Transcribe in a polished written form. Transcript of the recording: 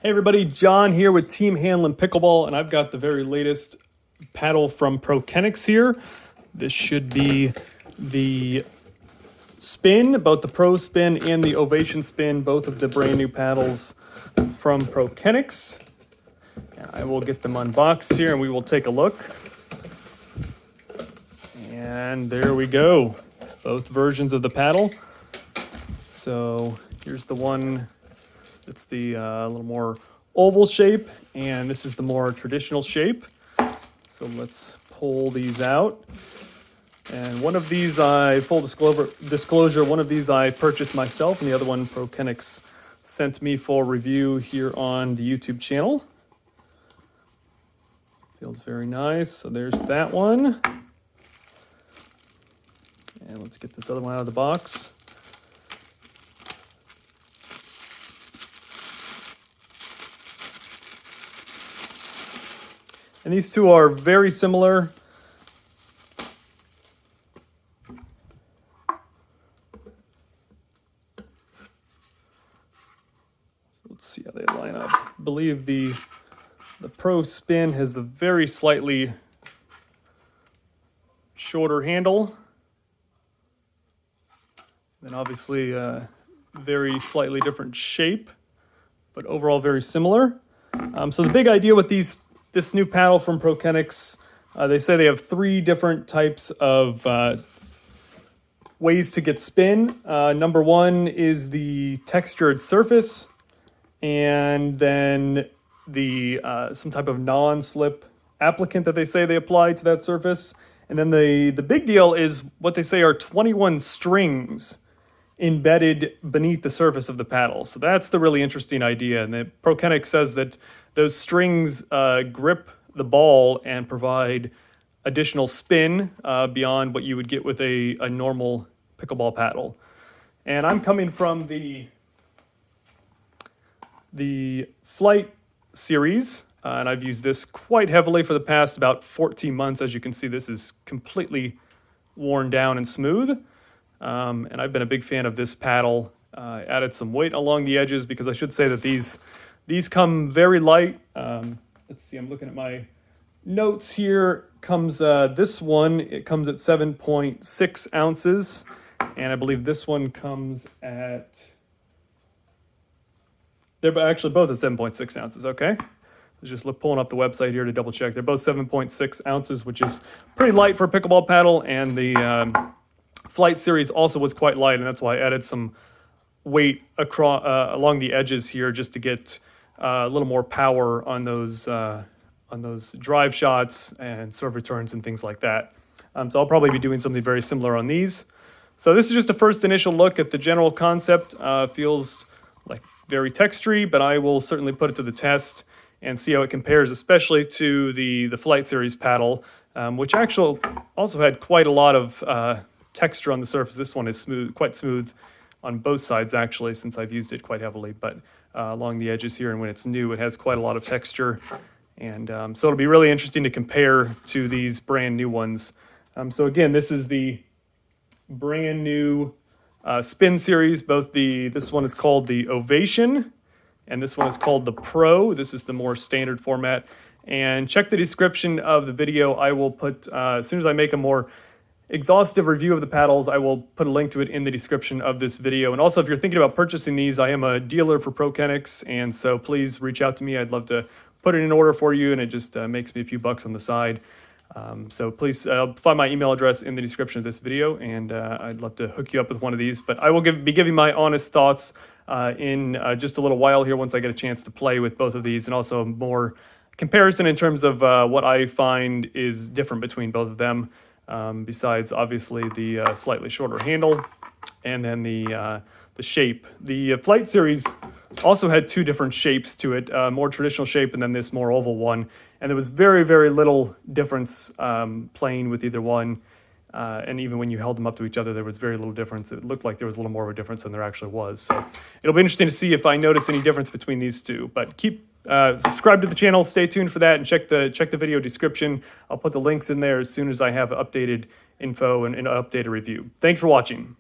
Hey everybody, John here with Team Hanlon Pickleball, and I've got the very latest paddle from ProKennex here. This should be the spin, both the Pro Spin and the Ovation Spin, both of the brand new paddles from ProKennex. And I will get them unboxed here and we will take a look. And there we go, both versions of the paddle. So here's the one. It's the little more oval shape, and this is the more traditional shape. So let's pull these out. And one of these, full disclosure, one of these I purchased myself, and the other one ProKennex sent me for review here on the YouTube channel. Feels very nice. So there's that one. And let's get this other one out of the box. And these two are very similar. So let's see how they line up. I believe the Pro Spin has a very slightly shorter handle. And obviously very slightly different shape, but overall very similar. So the big idea with this new paddle from ProKennex, they say they have 3 different types of ways to get spin. Number 1 is the textured surface, and then the some type of non-slip applicant that they say they apply to that surface. And then the big deal is what they say are 21 strings embedded beneath the surface of the paddle. So that's the really interesting idea. And the ProKennex says that those strings grip the ball and provide additional spin beyond what you would get with a normal pickleball paddle. And I'm coming from the Flight series, and I've used this quite heavily for the past about 14 months. As you can see, this is completely worn down and smooth. And I've been a big fan of this paddle. Added some weight along the edges because I should say that these come very light. Let's see, I'm looking at my notes here. Comes this one, it comes at 7.6 ounces. And I believe this one comes at, they're actually both at 7.6 ounces, okay? Just pulling up the website here to double check. They're both 7.6 ounces, which is pretty light for a pickleball paddle. And the Flight series also was quite light, and that's why I added some weight across along the edges here just to get a little more power on those drive shots and serve returns and things like that. So I'll probably be doing something very similar on these. So this is just a first initial look at the general concept. Feels like very textury, but I will certainly put it to the test and see how it compares, especially to the Flight series paddle, which actually also had quite a lot of texture on the surface. This one is smooth, quite smooth on both sides actually, since I've used it quite heavily, but along the edges here, and when it's new, it has quite a lot of texture. And so it'll be really interesting to compare to these brand new ones. So again, this is the brand new Spin series. This one is called the Ovation, and this one is called the Pro. This is the more standard format. And check the description of the video. I will put, as soon as I make a more exhaustive review of the paddles, I will put a link to it in the description of this video. And also, if you're thinking about purchasing these, I am a dealer for ProKennex, and so please reach out to me. I'd love to put it in order for you, and it just makes me a few bucks on the side. So please find my email address in the description of this video, and I'd love to hook you up with one of these. But I will be giving my honest thoughts in just a little while here once I get a chance to play with both of these, and also more comparison in terms of what I find is different between both of them. Besides obviously the slightly shorter handle and then the shape. The Flight series also had 2 different shapes to it, more traditional shape and then this more oval one. And there was very, very little difference playing with either one. And even when you held them up to each other, there was very little difference. It looked like there was a little more of a difference than there actually was. So it'll be interesting to see if I notice any difference between these two. But keep subscribe to the channel, stay tuned for that, and check the video description. I'll put the links in there as soon as I have updated info and an updated review. Thanks for watching.